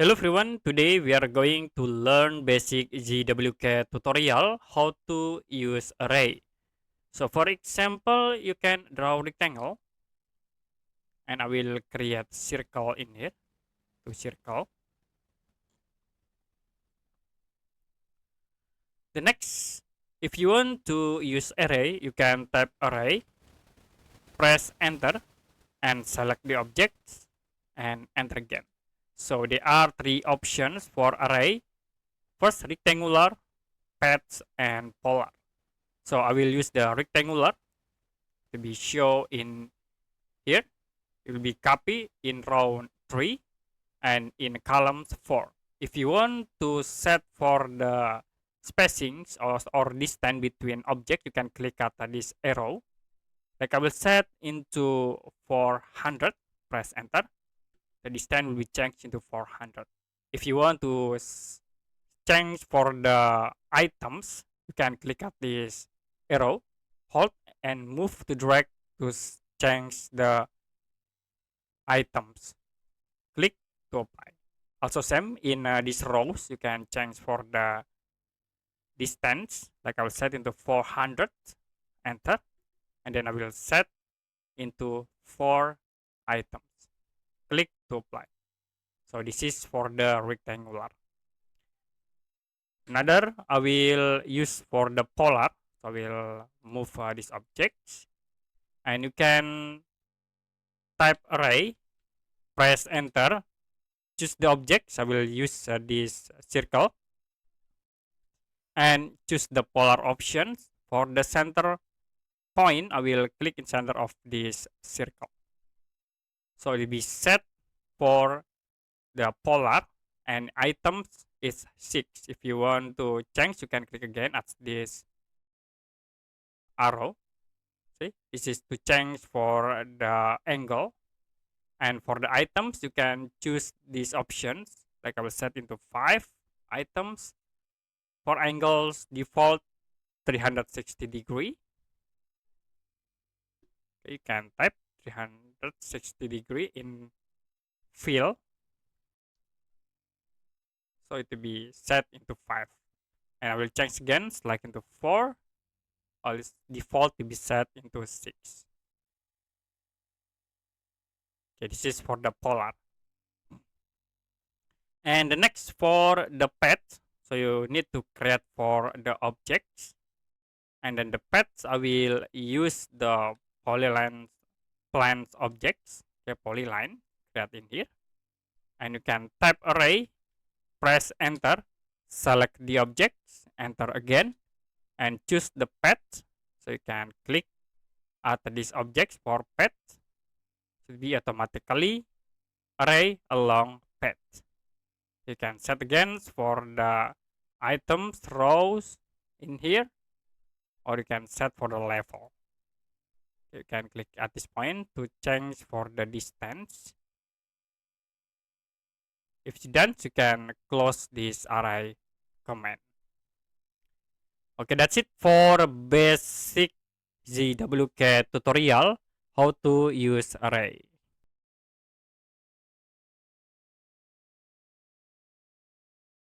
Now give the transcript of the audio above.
Hello everyone, today we are going to learn basic ZWCAD tutorial how to use array. So for example, you can draw rectangle and I will create circle in here, to circle. The next, if you want to use array, you can type array, press enter and select the objects and enter again. So there are three options for array. First, rectangular, paths and polar. So I will use the rectangular to be shown in here. It will be copy in row 3 and in columns 4. If you want to set for the spacings or distance between object, you can click at this arrow. Like I will set into 400, press enter. The distance will be changed into 400. If you want to change for the items, you can click at this arrow, hold and move to drag to change the items. Click to apply. Also same in these rows, you can change for the distance. Like I will set into 400, enter, and then I will set into 4 items. Click to apply. So this is for the rectangular. Another I will use for the polar. So I will move these objects, and you can type array, press enter, choose the objects. I will use this circle and choose the polar options. For the center point, I will click in center of this circle. So it will be set for the polar, and items is 6. If you want to change, you can click again at this arrow. See, this is to change for the angle. And for the items, you can choose these options. Like I will set into 5 items. For angles, default 360 degree. Okay, you can type 360 degree in fill. So it will be set into 5. And I will change again, select into 4. Or its default to be set into 6. Okay, this is for the polar. And the next for the path, so you need to create for the objects. And then the paths, I will use the polyline plans objects. Okay, polyline, create in here. And you can type array, press enter, select the objects, enter again, and choose the path. So you can click at these objects for path. It will be automatically array along path. You can set again for the items, rows in here, or you can set for the level. You can click at this point to change for the distance. If it's done, you can close this array command. Okay, that's it for basic ZWCAD tutorial how to use array.